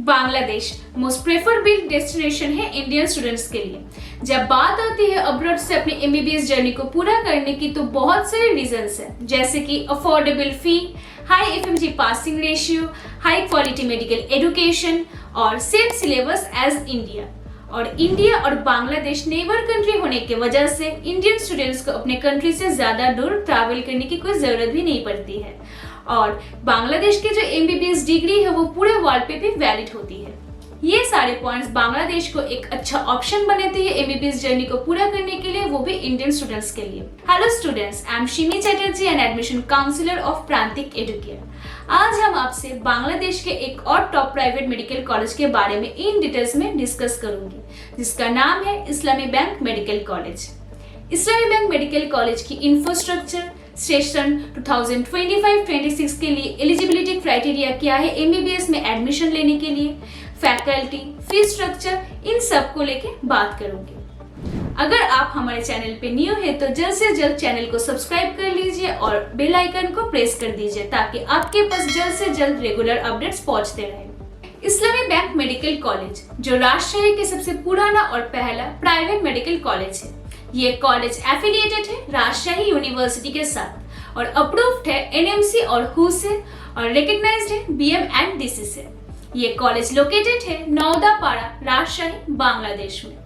Bangladesh most preferred destination है Indian students के लिए। जब बात आती है अब्रॉड से अपनी एमबीबीएस जर्नी को पूरा करने की तो बहुत सारे रीजंस हैं, जैसे कि affordable fee, high FMG passing ratio, high quality medical education और सेम सिलेबस एज इंडिया। और इंडिया और बांग्लादेश नेबर कंट्री होने की वजह से इंडियन स्टूडेंट्स को अपने कंट्री से ज्यादा दूर ट्रैवल करने की कोई जरूरत भी नहीं पड़ती है। और बांग्लादेश की जो एमबीबीएस डिग्री है वो पूरे वर्ल्ड पे भी वैलिड होती है। ये सारे पॉइंट्स बांग्लादेश को एक अच्छा ऑप्शन बनाती है एमबीबीएस जर्नी को पूरा करने के लिए, वो भी इंडियन स्टूडेंट्स के लिए। Hello students, I am Shimi Chatterjee and admission counsellor of Prantik Educare. आज हम आपसे बांग्लादेश के एक और टॉप प्राइवेट मेडिकल कॉलेज के बारे में इन डिटेल्स में डिस्कस करूंगी, जिसका नाम है इस्लामी बैंक मेडिकल कॉलेज। इस्लामी बैंक मेडिकल कॉलेज की इंफ्रास्ट्रक्चर, सेशन 2025-26 के लिए एलिजिबिलिटी क्राइटेरिया क्या है एमबीबीएस में एडमिशन लेने के लिए, फैकल्टी, फीस स्ट्रक्चर, इन सब को लेके बात करूंगी। अगर आप हमारे चैनल पे न्यू है तो जल्द से जल्द चैनल को सब्सक्राइब कर लीजिए और बेल आइकन को प्रेस कर दीजिए ताकि आपके पास जल्द से जल्द रेगुलर अपडेट्स पहुंचते रहे। इस्लामी बैंक मेडिकल कॉलेज जो राजशाही के सबसे पुराना और पहला प्राइवेट मेडिकल कॉलेज है। ये कॉलेज एफिलिएटेड है राजशाही यूनिवर्सिटी के साथ और अप्रूव्ड है एनएमसी और हू से और रिकॉग्नाइज्ड है बीएमएनडीसी से। ये कॉलेज लोकेटेड है नौदापाड़ा, राजशाही, बांग्लादेश में।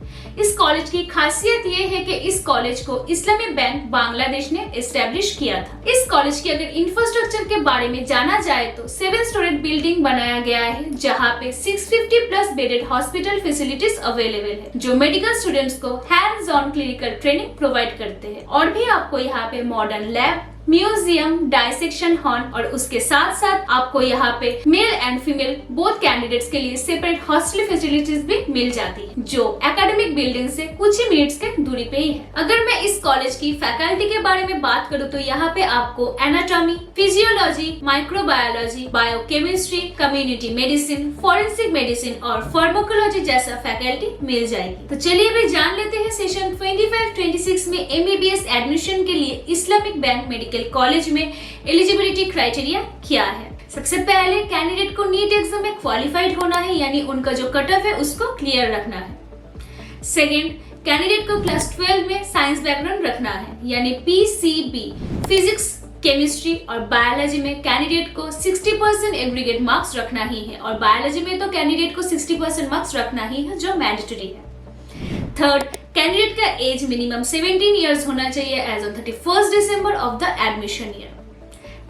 इस कॉलेज की खासियत ये है कि इस कॉलेज को इस्लामी बैंक बांग्लादेश ने एस्टेब्लिश किया था। इस कॉलेज की अगर इंफ्रास्ट्रक्चर के बारे में जाना जाए तो 7 स्टोरेज बिल्डिंग बनाया गया है, जहाँ पे 650 plus bedded hospital facilities available है, जो मेडिकल स्टूडेंट्स को hands on clinical training provide करते हैं। और भी आपको यहाँ पे modern lab, museum, dissection hall और उसके साथ साथ आपको यहाँ पे male and female both candidates के लिए सेपरेट हॉस्टल फैसिलिटीज भी मिल जाती है, जो एकेडमिक बिल्डिंग से कुछ ही मिनट्स के दूरी पे ही है। अगर मैं इस कॉलेज की फैकल्टी के बारे में बात करूँ तो यहाँ पे आपको anatomy, physiology, microbiology, biochemistry, community medicine, forensic medicine और फार्माकोलॉजी जैसा फैकल्टी मिल जाएगी। तो चलिए अभी जान लेते हैं सेशन 25-26 में एमबीबीएस एडमिशन के लिए इस्लामिक बैंक मेडिकल कॉलेज में एलिजिबिलिटी क्राइटेरिया क्या है। सबसे पहले कैंडिडेट को नीट एग्जाम में क्वालिफाइड होना है, यानी उनका जो कट ऑफ है उसको क्लियर रखना है। सेकंड, कैंडिडेट को क्लास 12 में साइंस बैकग्राउंड रखना है, यानी पीसीबी, फिजिक्स, केमिस्ट्री और बायोलॉजी में कैंडिडेट को 60% एग्रीगेट मार्क्स रखना ही है, और बायोलॉजी में तो कैंडिडेट को 60% मार्क्स रखना ही है, जो मैंडेटरी है। थर्ड, कैंडिडेट का एज मिनिमम 17 इयर्स होना चाहिए age on 31 December of the admission year.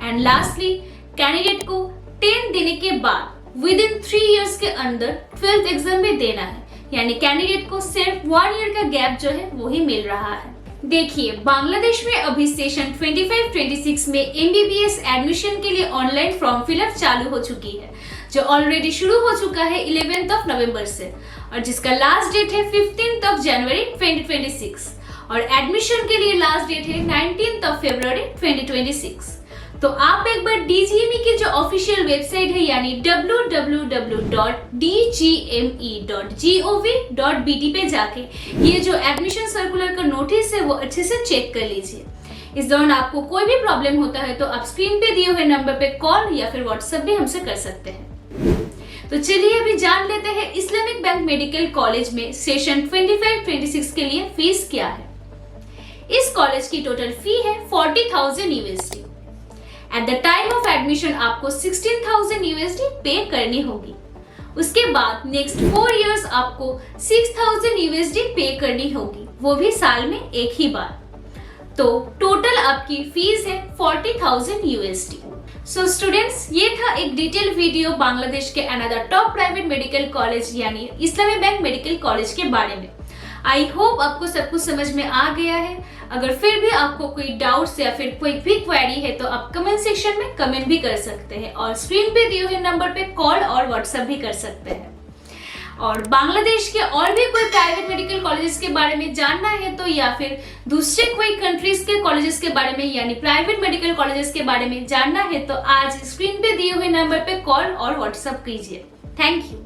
And lastly, candidate को 10 देने के बाद विद इन 3 इयर्स के अंदर 12th एग्जाम भी देना है, यानी कैंडिडेट को सिर्फ 1 ईयर का गैप जो है वो ही मिल रहा है। देखिए, बांग्लादेश में अभी सेशन 25-26 में एमबीबीएस एडमिशन के लिए ऑनलाइन फॉर्म फिलअप चालू हो चुकी है, जो ऑलरेडी शुरू हो चुका है 11 नवंबर से, और जिसका लास्ट डेट है 15 जनवरी 2026 और एडमिशन के लिए लास्ट डेट है 19 फरवरी 2026। तो आप एक बार डीजीएमई की जो ऑफिशियल वेबसाइट है यानी www.dgme.gov.bt पे जाके ये जो एडमिशन सर्कुलर का नोटिस है वो अच्छे से चेक कर लीजिए। इस दौरान आपको कोई भी प्रॉब्लम होता है तो आप स्क्रीन पे दिए हुए नंबर पे कॉल या फिर व्हाट्सएप भी हमसे कर सकते हैं। तो चलिए अभी जान लेते हैं इस्लामिक बैंक मेडिकल कॉलेज में सेशन 25-26 के लिए फीस क्या है। इस कॉलेज की टोटल फी है 40,000 USD. At the time of admission आपको 16,000 यूएसडी पे करनी होगी। उसके बाद नेक्स्ट 4 इयर्स आपको 6,000 यूएसडी पे करनी होगी, वो भी साल में एक ही बार। तो टोटल आपकी फीस है 40,000 यूएसडी। सो स्टूडेंट्स, ये था एक डिटेल वीडियो बांग्लादेश के another top private medical college यानी इस्लामी बैंक मेडिकल कॉलेज के बारे में। आई होप आपको सब कुछ समझ में आ गया है। अगर फिर भी आपको कोई डाउट्स या फिर कोई भी क्वेरी है तो आप कमेंट सेक्शन में कमेंट भी कर सकते हैं और स्क्रीन पे दिए हुए नंबर पे कॉल और व्हाट्सएप भी कर सकते हैं। और बांग्लादेश के और भी कोई प्राइवेट मेडिकल कॉलेजेस के बारे में जानना है तो या फिर दूसरे कोई कंट्रीज के कॉलेजेस के बारे में यानी प्राइवेट मेडिकल कॉलेजेस के बारे में जानना है तो आज स्क्रीन पे दिए हुए नंबर पे कॉल और व्हाट्सएप कीजिए। Thank you.